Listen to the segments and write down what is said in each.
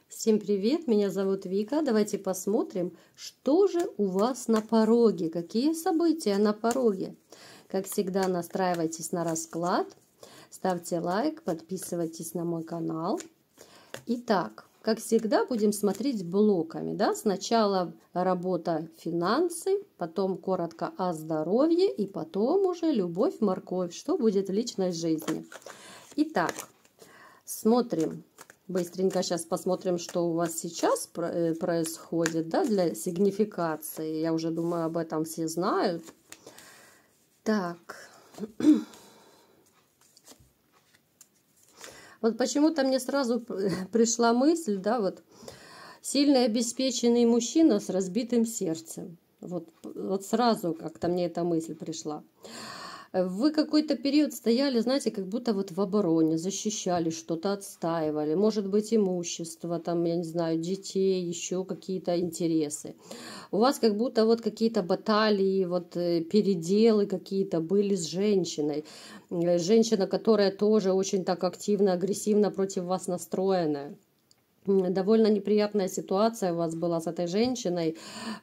Всем привет, меня зовут Вика. Давайте посмотрим, что же у вас на пороге, какие события на пороге. Как всегда, настраивайтесь на расклад, ставьте лайк, подписывайтесь на мой канал. Итак, как всегда, будем смотреть блоками. Да? Сначала работа, финансы, потом коротко о здоровье и потом уже любовь, морковь, что будет в личной жизни. Итак, смотрим. Быстренько сейчас посмотрим, что у вас сейчас происходит, да, для сигнификации. Я уже думаю, об этом все знают. Так. Вот почему-то мне сразу пришла мысль, да, вот сильный обеспеченный мужчина с разбитым сердцем. Вот сразу как-то мне эта мысль пришла. Вы какой-то период стояли, знаете, как будто вот в обороне, защищали, что-то отстаивали, может быть, имущество, там, я не знаю, детей, еще какие-то интересы. У вас как будто вот какие-то баталии, вот переделы какие-то были с женщиной. Женщина, которая тоже очень так активно, агрессивно против вас настроенная. Довольно неприятная ситуация у вас была с этой женщиной,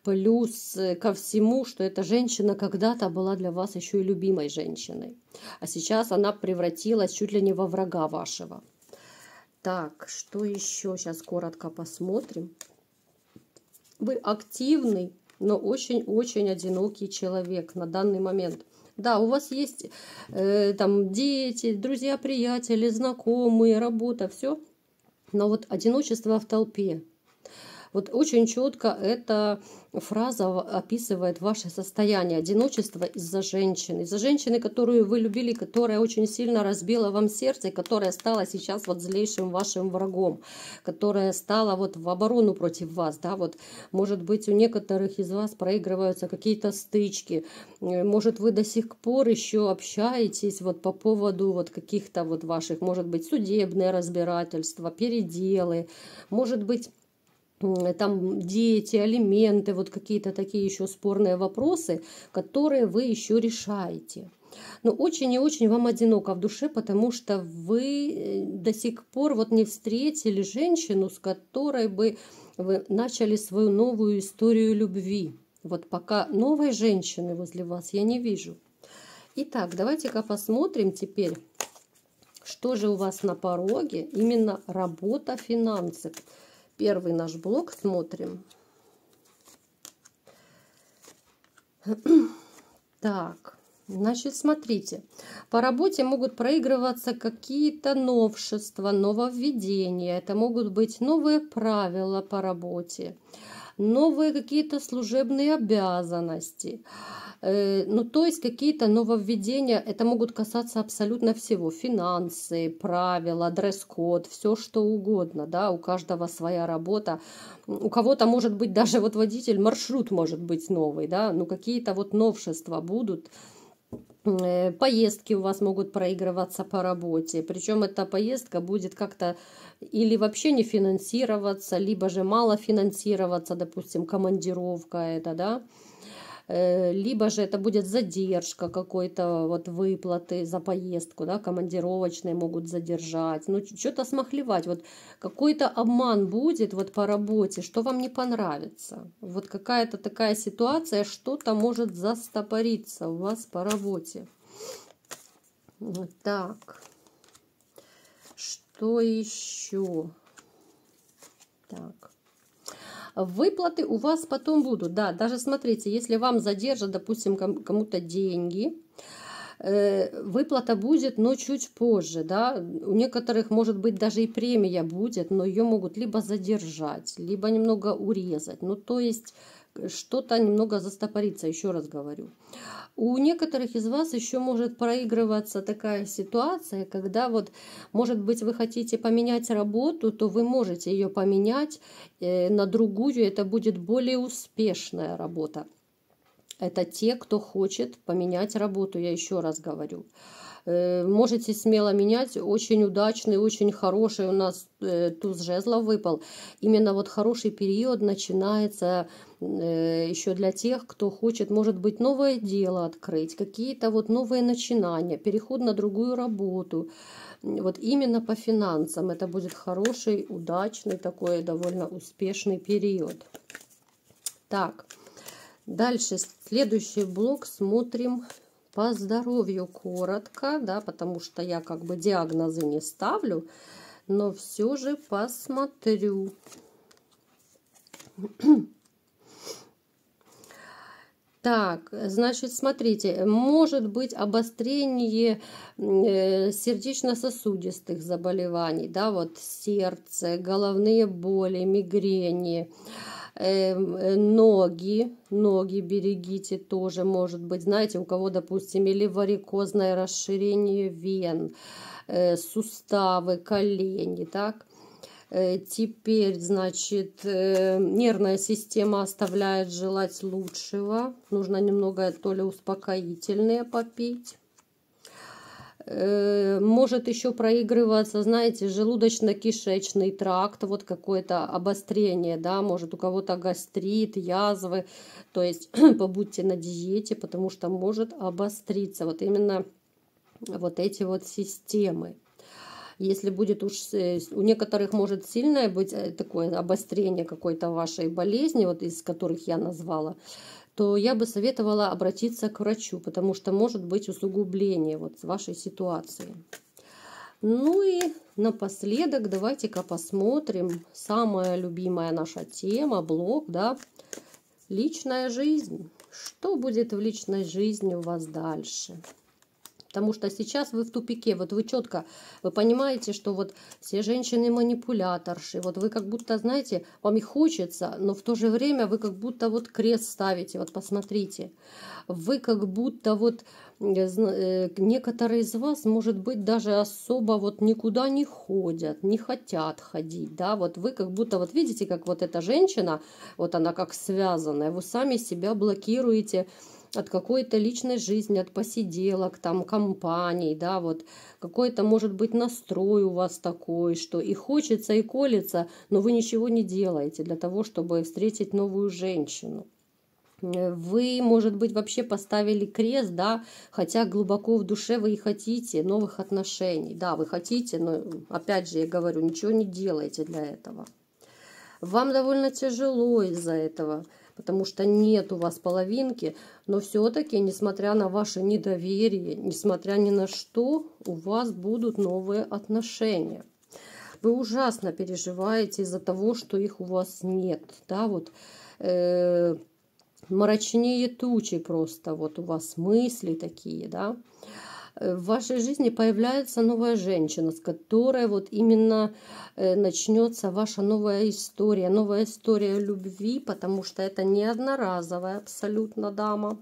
плюс ко всему, что эта женщина когда-то была для вас еще и любимой женщиной, а сейчас она превратилась чуть ли не во врага вашего. Так, что еще? Сейчас коротко посмотрим. Вы активный, но очень-очень одинокий человек на данный момент. Да, у вас есть там дети, друзья, приятели, знакомые, работа, все. Но вот одиночество в толпе. Вот очень четко эта фраза описывает ваше состояние. Одиночество из-за женщины, которую вы любили, которая очень сильно разбила вам сердце, и которая стала сейчас вот злейшим вашим врагом, которая стала вот в оборону против вас. Да? Вот, может быть, у некоторых из вас проигрываются какие-то стычки, может, вы до сих пор еще общаетесь вот по поводу вот каких-то вот ваших, может быть, судебные разбирательства, переделы, может быть, там дети, алименты, вот какие-то такие еще спорные вопросы, которые вы еще решаете. Но очень и очень вам одиноко в душе, потому что вы до сих пор вот не встретили женщину, с которой бы вы начали свою новую историю любви. Вот пока новой женщины возле вас я не вижу. Итак, давайте-ка посмотрим теперь, что же у вас на пороге, именно работа, финансы. Первый наш блок смотрим. Так, значит, смотрите. По работе могут проигрываться какие-то новшества, нововведения. Это могут быть новые правила по работе, новые какие-то служебные обязанности. Ну, то есть какие-то нововведения, это могут касаться абсолютно всего. Финансы, правила, дресс-код, все что угодно, да, у каждого своя работа. У кого-то может быть даже вот водитель, маршрут может быть новый, да, ну какие-то вот новшества будут. Поездки у вас могут проигрываться по работе, причем эта поездка будет как-то или вообще не финансироваться, либо же мало финансироваться, допустим, командировка это, да, либо же это будет задержка какой-то вот выплаты за поездку, да, командировочные могут задержать, ну что-то смахлевать, вот какой-то обман будет вот по работе, что вам не понравится, вот какая-то такая ситуация, что-то может застопориться у вас по работе. Вот так, что еще? Так. Выплаты у вас потом будут, да, даже смотрите, если вам задержат, допустим, кому-то деньги, выплата будет, но чуть позже, да, у некоторых, может быть, даже и премия будет, но ее могут либо задержать, либо немного урезать, ну, то есть что-то немного застопорится, еще раз говорю. У некоторых из вас еще может проигрываться такая ситуация, когда вот, может быть, вы хотите поменять работу, то вы можете ее поменять на другую, это будет более успешная работа. Это те, кто хочет поменять работу, я еще раз говорю. Можете смело менять, очень удачный, очень хороший у нас туз жезлов выпал. Именно вот хороший период начинается еще для тех, кто хочет, может быть, новое дело открыть, какие-то вот новые начинания, переход на другую работу. Вот именно по финансам это будет хороший, удачный, такой довольно успешный период. Так, дальше следующий блок смотрим по здоровью коротко, да, потому что я как бы диагнозы не ставлю, но все же посмотрю. Так, значит, смотрите, может быть обострение сердечно-сосудистых заболеваний, да, вот сердце, головные боли, мигрени, ноги берегите тоже, может быть, знаете, у кого, допустим, или варикозное расширение вен, суставы, колени, так. Теперь, значит, нервная система оставляет желать лучшего. Нужно немного то ли успокоительное попить. Может еще проигрываться, знаете, желудочно-кишечный тракт, вот какое-то обострение, да, может у кого-то гастрит, язвы. То есть побудьте на диете, потому что может обостриться вот именно вот эти вот системы. Если будет уж у некоторых может сильное быть такое обострение какой-то вашей болезни, вот из которых я назвала, то я бы советовала обратиться к врачу, потому что может быть усугубление вот вашей ситуации. Ну и напоследок давайте-ка посмотрим самая любимая наша тема, блок, да, личная жизнь. Что будет в личной жизни у вас дальше? Потому что сейчас вы в тупике, вот вы четко, вы понимаете, что вот все женщины манипуляторши, вот вы как будто, знаете, вам и хочется, но в то же время вы как будто вот крест ставите, вот посмотрите, вы как будто вот, некоторые из вас, может быть, даже особо вот никуда не ходят, не хотят ходить, да, вот вы как будто, вот видите, как вот эта женщина, вот она как связанная, вы сами себя блокируете от какой-то личной жизни, от посиделок, там, компаний, да, вот какой-то, может быть, настрой у вас такой, что и хочется, и колется, но вы ничего не делаете для того, чтобы встретить новую женщину. Вы, может быть, вообще поставили крест, да, хотя глубоко в душе вы и хотите новых отношений, да, вы хотите, но, опять же, я говорю, ничего не делаете для этого. Вам довольно тяжело из-за этого, потому что нет у вас половинки, но все-таки, несмотря на ваше недоверие, несмотря ни на что, у вас будут новые отношения. Вы ужасно переживаете из-за того, что их у вас нет, да, вот мрачнее тучи просто, вот у вас мысли такие, да. В вашей жизни появляется новая женщина, с которой вот именно начнется ваша новая история любви, потому что это не одноразовая абсолютно дама.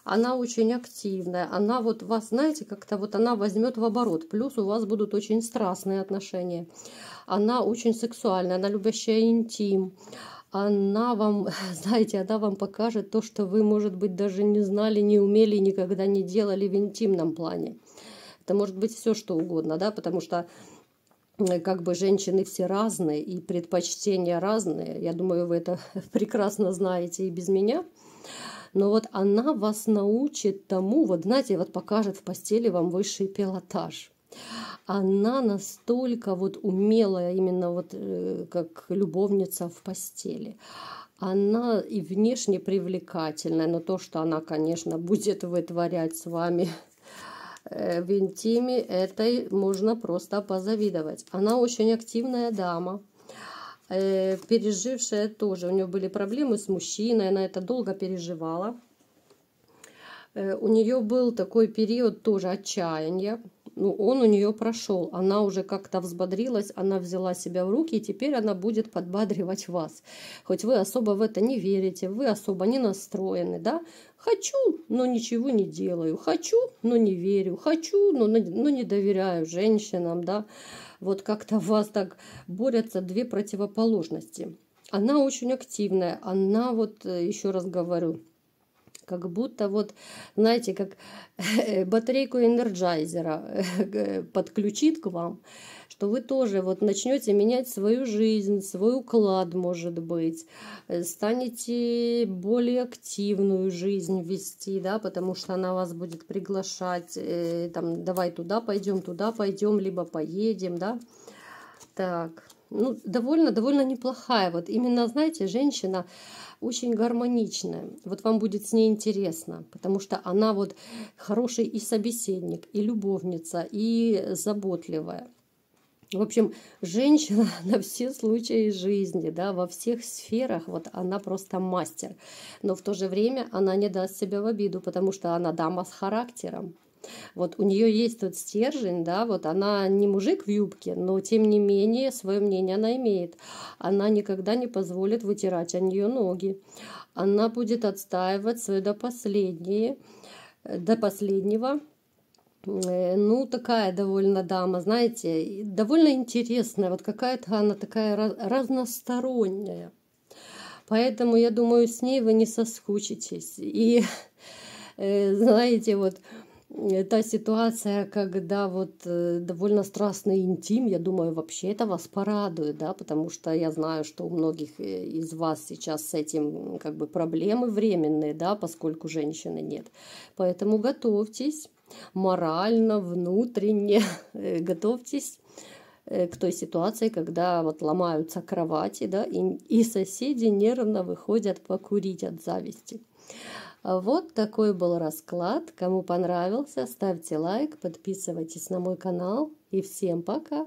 Она очень активная, она вот вас, знаете, как-то вот она возьмет в оборот, плюс у вас будут очень страстные отношения. Она очень сексуальная, она любящая интим. Она вам, знаете, она вам покажет то, что вы, может быть, даже не знали, не умели, никогда не делали в интимном плане. Это может быть все, что угодно, да, потому что как бы женщины все разные и предпочтения разные. Я думаю, вы это прекрасно знаете и без меня. Но вот она вас научит тому, вот знаете, вот покажет в постели вам высший пилотаж. Она настолько вот умелая, именно вот как любовница в постели. Она и внешне привлекательная, но то, что она, конечно, будет вытворять с вами в интиме, это можно просто позавидовать. Она очень активная дама, пережившая тоже. У нее были проблемы с мужчиной, она это долго переживала. У нее был такой период тоже отчаяния. Ну, он у нее прошел. Она уже как-то взбодрилась, она взяла себя в руки, и теперь она будет подбадривать вас. Хоть вы особо в это не верите, вы особо не настроены, да? Хочу, но ничего не делаю. Хочу, но не верю. Хочу, но не доверяю женщинам, да? Вот как-то в вас так борются две противоположности. Она очень активная, она вот, еще раз говорю, как будто вот, знаете, как батарейку энерджайзера подключит к вам, что вы тоже вот начнете менять свою жизнь, свой уклад, может быть, станете более активную жизнь вести, да, потому что она вас будет приглашать, там, давай туда пойдем, либо поедем, да. Так, ну, довольно неплохая. Вот именно, знаете, женщина очень гармоничная. Вот вам будет с ней интересно, потому что она вот хороший и собеседник, и любовница, и заботливая. В общем, женщина на все случаи жизни, да, во всех сферах, вот она просто мастер. Но в то же время она не даст себя в обиду, потому что она дама с характером. Вот у нее есть тот стержень, да, вот она не мужик в юбке, но тем не менее свое мнение она имеет. Она никогда не позволит вытирать о нее ноги. Она будет отстаивать свое до последнего. Ну, такая довольно дама, знаете, довольно интересная, вот какая-то она такая разносторонняя. Поэтому, я думаю, с ней вы не соскучитесь. И, знаете, вот та ситуация, когда вот довольно страстный интим, я думаю, вообще это вас порадует, да, потому что я знаю, что у многих из вас сейчас с этим как бы проблемы временные, да, поскольку женщины нет. Поэтому готовьтесь морально, внутренне, готовьтесь к той ситуации, когда вот ломаются кровати, да, и соседи нервно выходят покурить от зависти. Вот такой был расклад. Кому понравился, ставьте лайк, подписывайтесь на мой канал. И всем пока!